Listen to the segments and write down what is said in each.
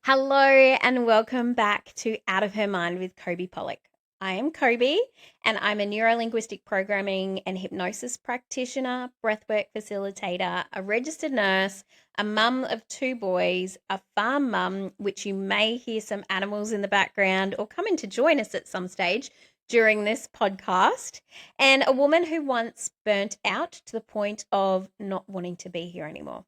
Hello and welcome back to Out of Her Mind with Kobi Pollock. I am Kobi and I'm a neurolinguistic programming and hypnosis practitioner, breathwork facilitator, a registered nurse, a mum of two boys, a farm mum, which you may hear some animals in the background or come in to join us at some stage during this podcast, and a woman who once burnt out to the point of not wanting to be here anymore.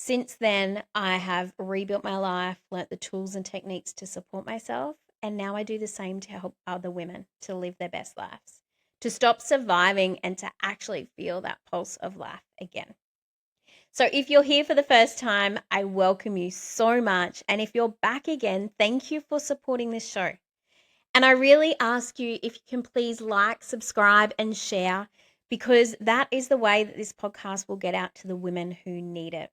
Since then, I have rebuilt my life, learnt the tools and techniques to support myself, and now I do the same to help other women to live their best lives, to stop surviving and to actually feel that pulse of life again. So, if you're here for the first time, I welcome you so much. And if you're back again, thank you for supporting this show. And I really ask you if you can please like, subscribe, and share, because that is the way that this podcast will get out to the women who need it.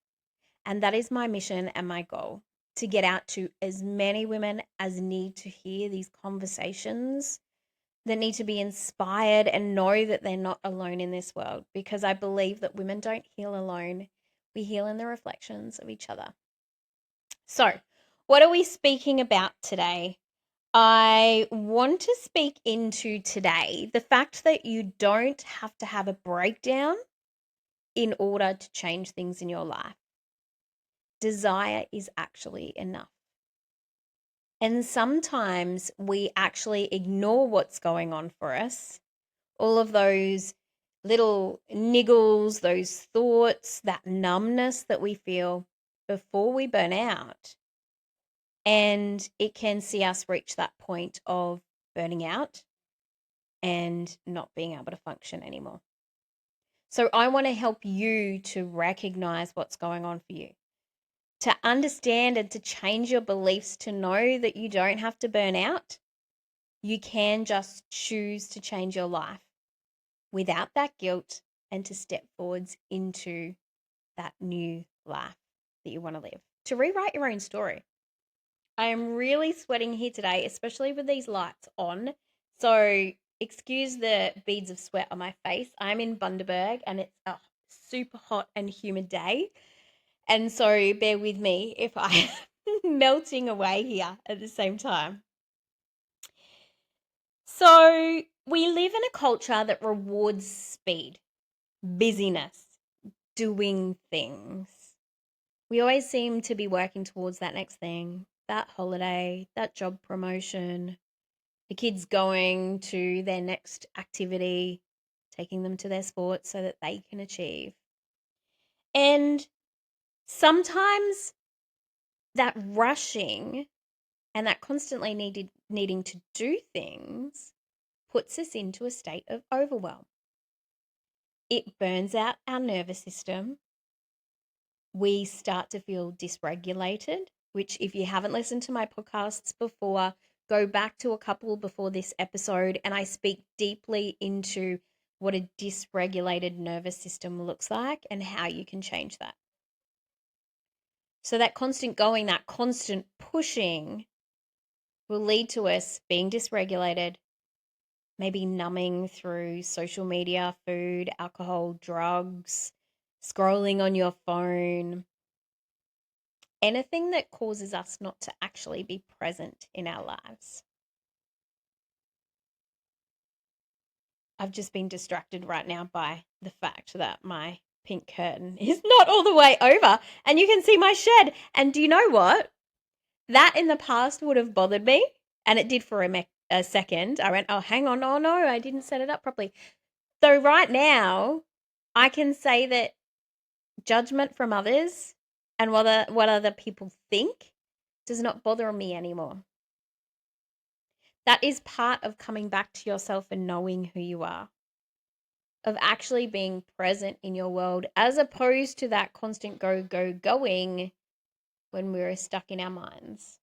And that is my mission and my goal, to get out to as many women as need to hear these conversations, that need to be inspired and know that they're not alone in this world, because I believe that women don't heal alone. We heal in the reflections of each other. So, what are we speaking about today? I want to speak into today the fact that you don't have to have a breakdown in order to change things in your life. Desire is actually enough. And sometimes we actually ignore what's going on for us, all of those little niggles, those thoughts, that numbness that we feel before we burn out. And it can see us reach that point of burning out and not being able to function anymore. So I want to help you to recognize what's going on for you, to understand and to change your beliefs, to know that you don't have to burn out. You can just choose to change your life without that guilt and to step forwards into that new life that you want to live, to rewrite your own story. I am really sweating here today, especially with these lights on. So excuse the beads of sweat on my face. I'm in Bundaberg and it's a super hot and humid day. And so bear with me if I'm melting away here at the same time. So we live in a culture that rewards speed, busyness, doing things. We always seem to be working towards that next thing, that holiday, that job promotion, the kids going to their next activity, taking them to their sports so that they can achieve. And sometimes that rushing and that constantly needing to do things puts us into a state of overwhelm. It burns out our nervous system. We start to feel dysregulated, which, if you haven't listened to my podcasts before, go back to a couple before this episode and I speak deeply into what a dysregulated nervous system looks like and how you can change that. So that constant going, that constant pushing will lead to us being dysregulated, maybe numbing through social media, food, alcohol, drugs, scrolling on your phone, anything that causes us not to actually be present in our lives. I've just been distracted right now by the fact that my pink curtain is not all the way over and you can see my shed. And do you know what? That in the past would have bothered me, and it did for a second. I went, oh, hang on. Oh, no, I didn't set it up properly. So right now, I can say that judgment from others and what other people think does not bother me anymore. That is part of coming back to yourself and knowing who you are, of actually being present in your world, as opposed to that constant going when we're stuck in our minds.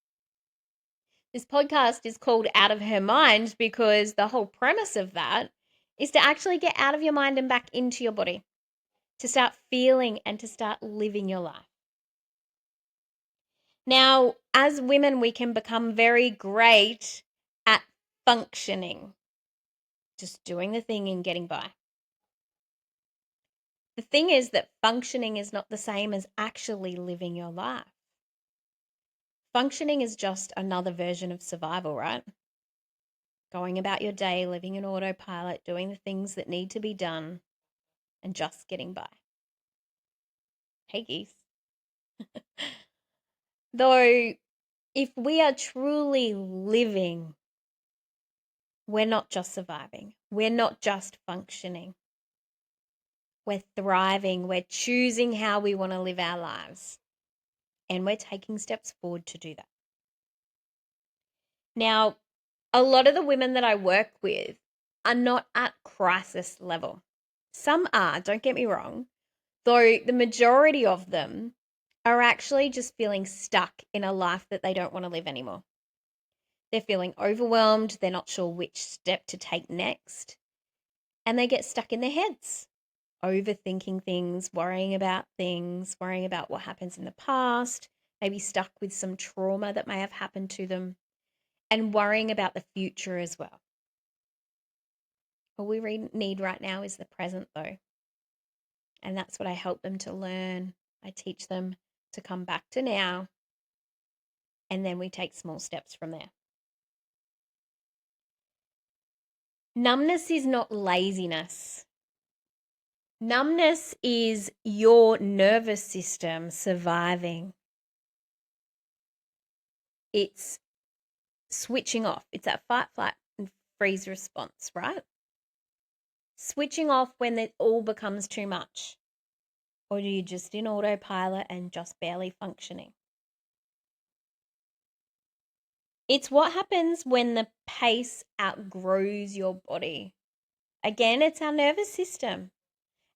This podcast is called Out of Her Mind because the whole premise of that is to actually get out of your mind and back into your body, to start feeling and to start living your life. Now, as women, we can become very great at functioning, just doing the thing and getting by. The thing is that functioning is not the same as actually living your life. Functioning is just another version of survival, right? Going about your day, living in autopilot, doing the things that need to be done, and just getting by. Hey, geese. Though, if we are truly living, we're not just surviving. We're not just functioning. We're thriving. We're choosing how we want to live our lives. And we're taking steps forward to do that. Now, a lot of the women that I work with are not at crisis level. Some are, don't get me wrong, though the majority of them are actually just feeling stuck in a life that they don't want to live anymore. They're feeling overwhelmed. They're not sure which step to take next. And they get stuck in their heads, overthinking things, worrying about what happens in the past, maybe stuck with some trauma that may have happened to them, and worrying about the future as well. All we need right now is the present, though. And that's what I help them to learn. I teach them to come back to now, and then we take small steps from there. Numbness is not laziness. Numbness is your nervous system surviving. It's switching off. It's that fight, flight, and freeze response, right? Switching off when it all becomes too much. Or are you just in autopilot and just barely functioning? It's what happens when the pace outgrows your body. Again, it's our nervous system.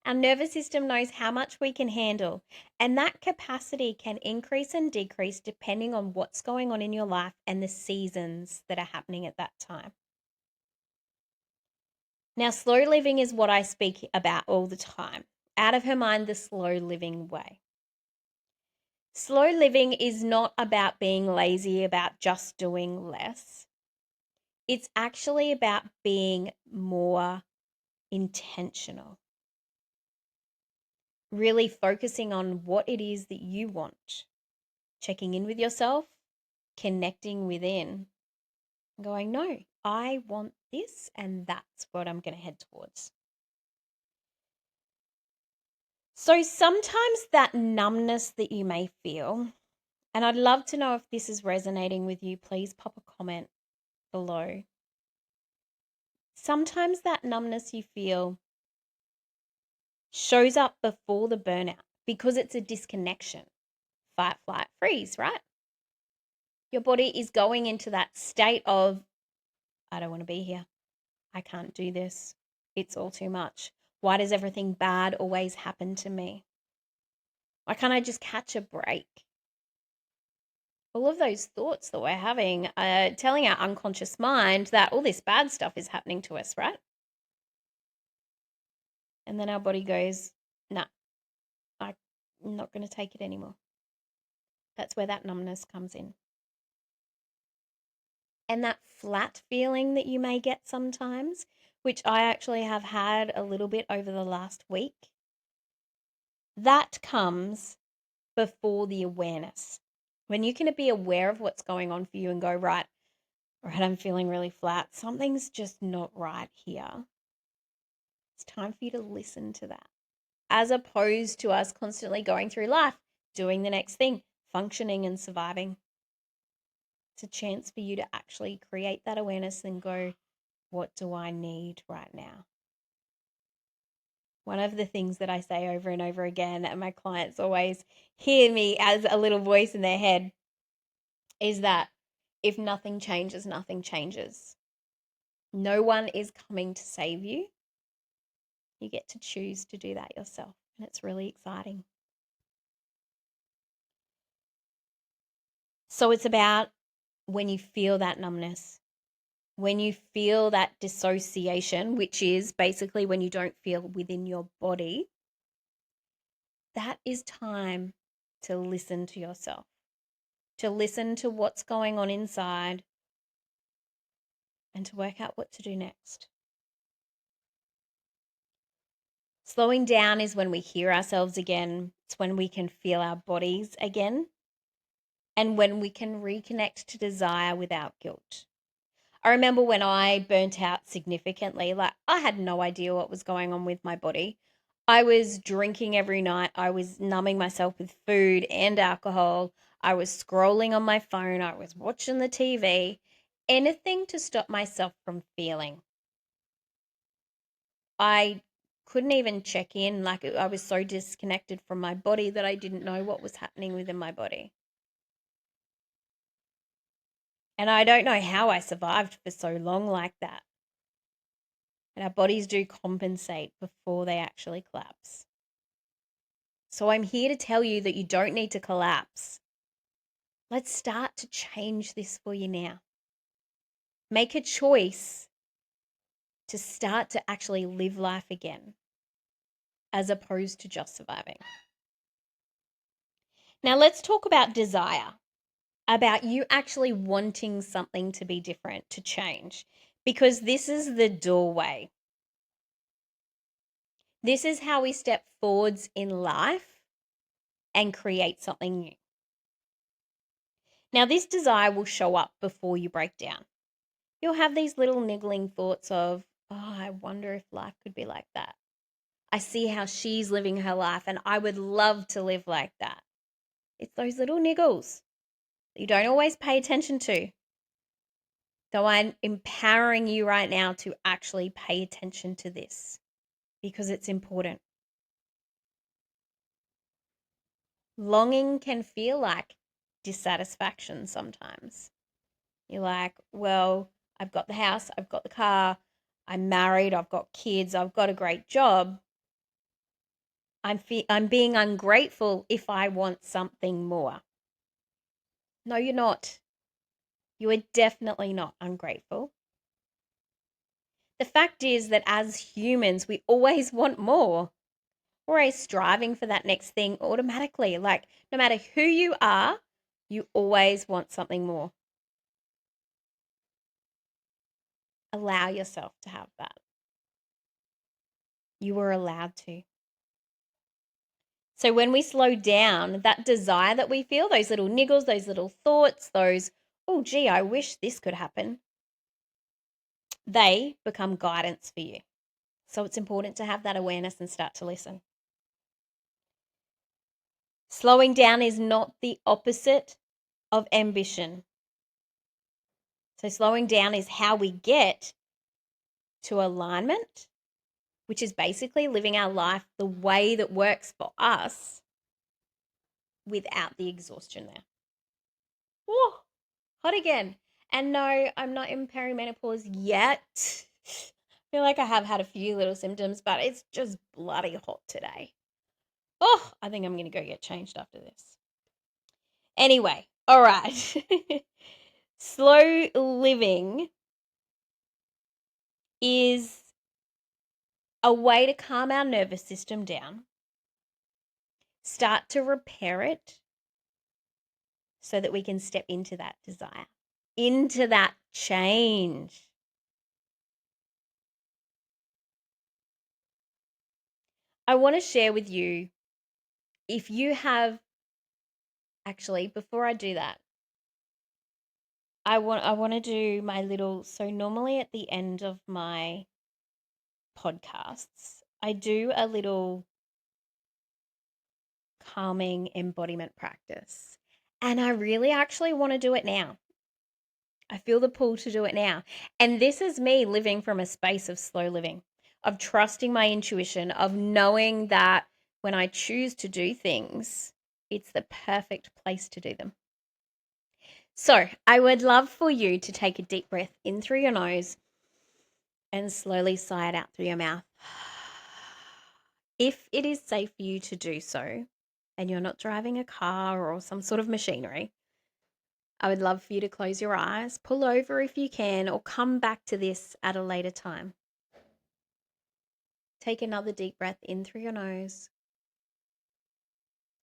Our nervous system knows how much we can handle, and that capacity can increase and decrease depending on what's going on in your life and the seasons that are happening at that time. Now, slow living is what I speak about all the time. Out of her mind, the slow living way. Slow living is not about being lazy, about just doing less. It's actually about being more intentional. Really focusing on what it is that you want. Checking in with yourself, connecting within, going, no, I want this, and that's what I'm going to head towards. So sometimes that numbness that you may feel, and I'd love to know if this is resonating with you, please pop a comment below. Sometimes that numbness you feel shows up before the burnout because it's a disconnection. Fight, flight, freeze, right? Your body is going into that state of, I don't want to be here. I can't do this. It's all too much. Why does everything bad always happen to me? Why can't I just catch a break? All of those thoughts that we're having are telling our unconscious mind that all this bad stuff is happening to us, right? And then our body goes, nah, I'm not going to take it anymore. That's where that numbness comes in. And that flat feeling that you may get sometimes, which I actually have had a little bit over the last week, that comes before the awareness. When you can be aware of what's going on for you and go, right, I'm feeling really flat. Something's just not right here. It's time for you to listen to that. As opposed to us constantly going through life, doing the next thing, functioning and surviving. It's a chance for you to actually create that awareness and go, what do I need right now? One of the things that I say over and over again, and my clients always hear me as a little voice in their head, is that if nothing changes, nothing changes. No one is coming to save you. You get to choose to do that yourself, and it's really exciting. So it's about when you feel that numbness, when you feel that dissociation, which is basically when you don't feel within your body, that is time to listen to yourself, to listen to what's going on inside, and to work out what to do next. Slowing down is when we hear ourselves again. It's when we can feel our bodies again. and when we can reconnect to desire without guilt. I remember when I burnt out significantly, like I had no idea what was going on with my body. I was drinking every night. I was numbing myself with food and alcohol. I was scrolling on my phone. I was watching the TV. Anything to stop myself from feeling. I couldn't even check in. Like I was so disconnected from my body that I didn't know what was happening within my body. And I don't know how I survived for so long like that. And our bodies do compensate before they actually collapse. So I'm here to tell you that you don't need to collapse. Let's start to change this for you now. Make a choice to start to actually live life again as opposed to just surviving. Now, let's talk about desire, about you actually wanting something to be different, to change, because this is the doorway. This is how we step forwards in life and create something new. Now, this desire will show up before you break down. You'll have these little niggling thoughts of, oh, I wonder if life could be like that. I see how she's living her life and I would love to live like that. It's those little niggles that you don't always pay attention to. So I'm empowering you right now to actually pay attention to this because it's important. Longing can feel like dissatisfaction sometimes. You're like, well, I've got the house, I've got the car, I'm married, I've got kids, I've got a great job. I'm being ungrateful if I want something more. No, you're not. You are definitely not ungrateful. The fact is that as humans, we always want more. We're always striving for that next thing automatically. Like, no matter who you are, you always want something more. Allow yourself to have that. You are allowed to. So when we slow down, that desire that we feel, those little niggles, those little thoughts, those, oh, gee, I wish this could happen, they become guidance for you. So it's important to have that awareness and start to listen. Slowing down is not the opposite of ambition. So slowing down is how we get to alignment, which is basically living our life the way that works for us without the exhaustion there. Whoa, hot again. And no, I'm not in perimenopause yet. I feel like I have had a few little symptoms, but it's just bloody hot today. Oh, I think I'm going to go get changed after this. Anyway, all right. Slow living is a way to calm our nervous system down, start to repair it so that we can step into that desire, into that change. I want to share with you if you have actually before I do that, I want to do my little so normally at the end of my podcasts, I do a little calming embodiment practice. And I really actually want to do it now. I feel the pull to do it now. And this is me living from a space of slow living, of trusting my intuition, of knowing that when I choose to do things, it's the perfect place to do them. So I would love for you to take a deep breath in through your nose and slowly sigh it out through your mouth. If it is safe for you to do so, and you're not driving a car or some sort of machinery, I would love for you to close your eyes, pull over if you can, or come back to this at a later time. Take another deep breath in through your nose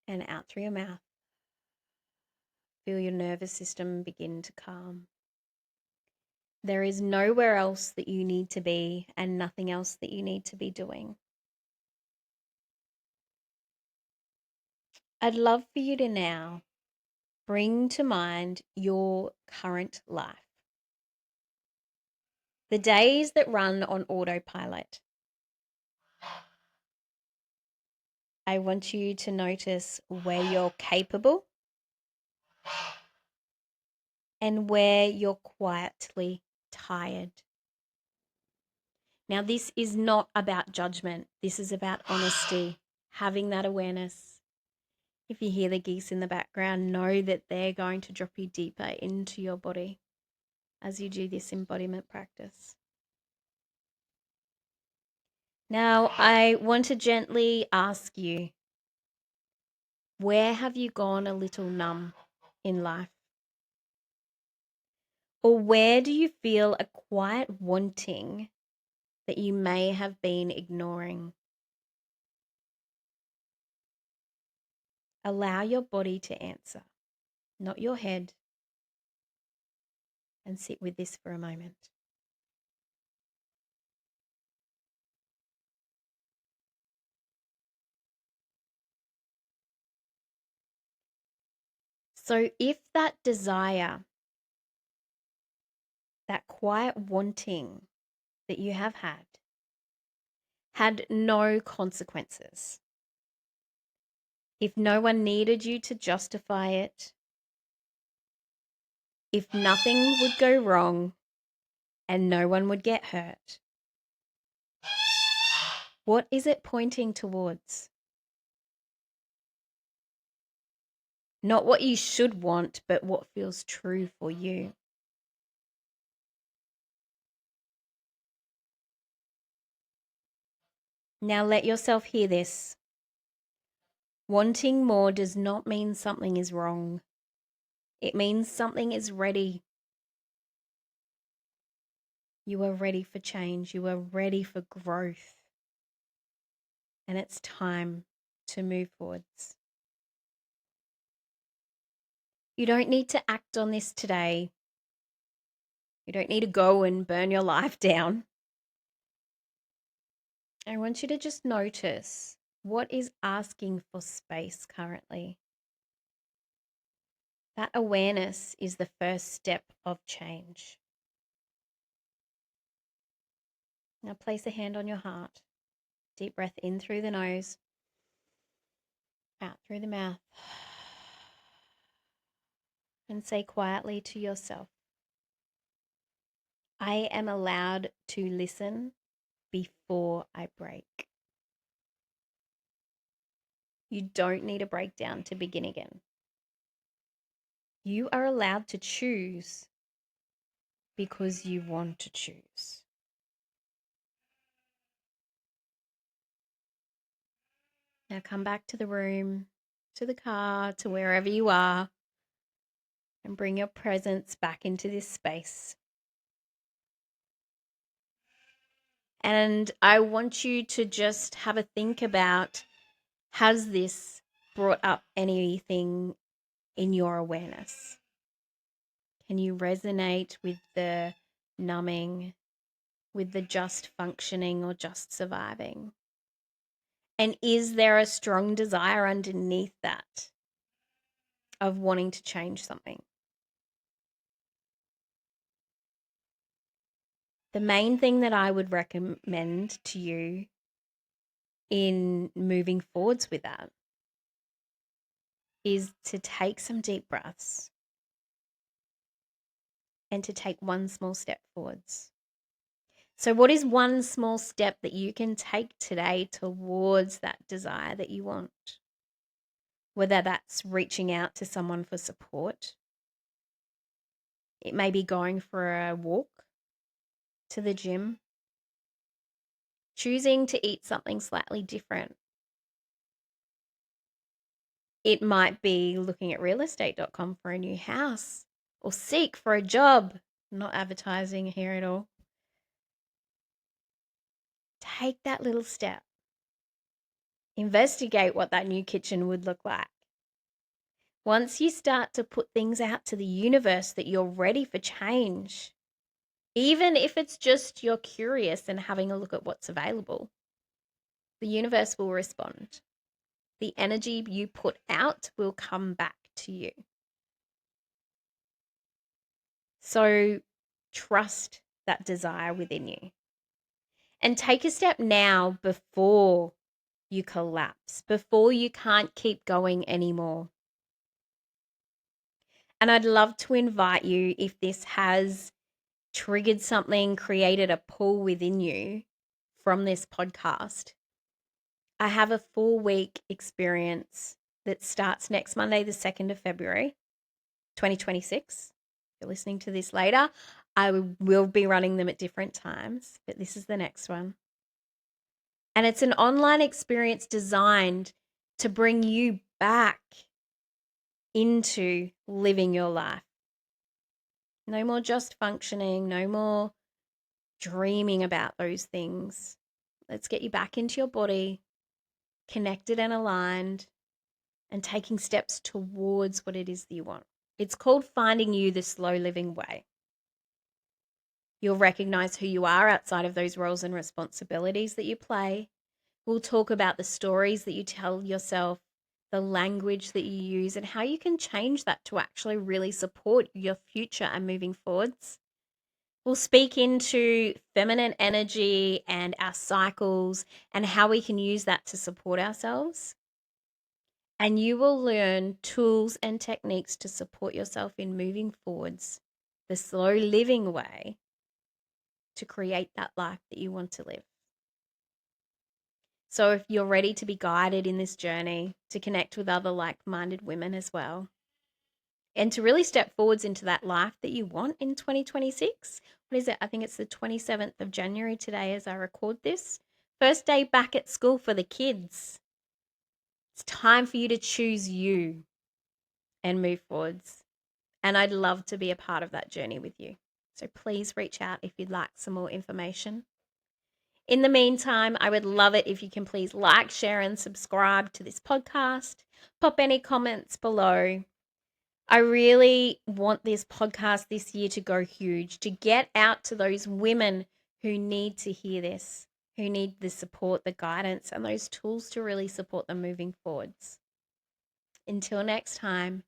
and out through your mouth. Feel your nervous system begin to calm. There is nowhere else that you need to be and nothing else that you need to be doing. I'd love for you to now Bring to mind your current life. The days that run on autopilot. I want you to notice where you're capable and where you're quietly tired. Now, this is not about judgment. This is about honesty, having that awareness. If you hear the geese in the background, know that they're going to drop you deeper into your body as you do this embodiment practice. Now, I want to gently ask you, where have you gone a little numb in life? Or where do you feel a quiet wanting that you may have been ignoring? Allow your body to answer, not your head, and sit with this for a moment. So if that desire, that quiet wanting that you have had no consequences, if no one needed you to justify it, if nothing would go wrong and no one would get hurt, what is it pointing towards? Not what you should want, but what feels true for you. Now let yourself hear this. Wanting more does not mean something is wrong. It means something is ready. You are ready for change. You are ready for growth. And it's time to move forwards. You don't need to act on this today. You don't need to go and burn your life down. I want you to just notice what is asking for space currently. That awareness is the first step of change. Now place a hand on your heart. Deep breath in through the nose, out through the mouth. And say quietly to yourself, I am allowed to listen before I break. You don't need a breakdown to begin again. You are allowed to choose because you want to choose. Now come back to the room, to the car, to wherever you are, and bring your presence back into this space. And I want you to just have a think about, has this brought up anything in your awareness? Can you resonate with the numbing, with the just functioning or just surviving? And is there a strong desire underneath that of wanting to change something? The main thing that I would recommend to you in moving forwards with that is to take some deep breaths and to take one small step forwards. So what is one small step that you can take today towards that desire that you want? Whether that's reaching out to someone for support, it may be going for a walk to the gym, choosing to eat something slightly different. It might be looking at realestate.com for a new house or seek for a job. I'm not advertising here at all. Take that little step. Investigate what that new kitchen would look like. Once you start to put things out to the universe that you're ready for change, even if it's just you're curious and having a look at what's available, the universe will respond. The energy you put out will come back to you. So trust that desire within you and take a step now before you collapse, before you can't keep going anymore. And I'd love to invite you, if this has triggered something, created a pull within you from this podcast, I have a 4-week experience that starts next Monday, the 2nd of February, 2026. If you're listening to this later, I will be running them at different times, but this is the next one. And it's an online experience designed to bring you back into living your life. No more just functioning, no more dreaming about those things. Let's get you back into your body, connected and aligned, and taking steps towards what it is that you want. It's called Finding You the Slow Living Way. You'll recognize who you are outside of those roles and responsibilities that you play. We'll talk about the stories that you tell yourself, the language that you use, and how you can change that to actually really support your future and moving forwards. We'll speak into feminine energy and our cycles and how we can use that to support ourselves. And you will learn tools and techniques to support yourself in moving forwards the slow living way to create that life that you want to live. So if you're ready to be guided in this journey, to connect with other like-minded women as well, and to really step forwards into that life that you want in 2026. What is it? I think it's the 27th of January today as I record this. First day back at school for the kids. It's time for you to choose you and move forwards. And I'd love to be a part of that journey with you. So please reach out if you'd like some more information. In the meantime, I would love it if you can please like, share, and subscribe to this podcast. Pop any comments below. I really want this podcast this year to go huge, to get out to those women who need to hear this, who need the support, the guidance, and those tools to really support them moving forwards. Until next time,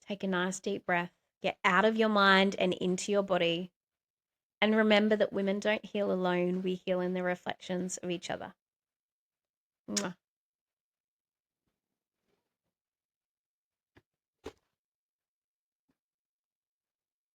take a nice deep breath, get out of your mind and into your body. And remember that women don't heal alone, we heal in the reflections of each other. Mwah.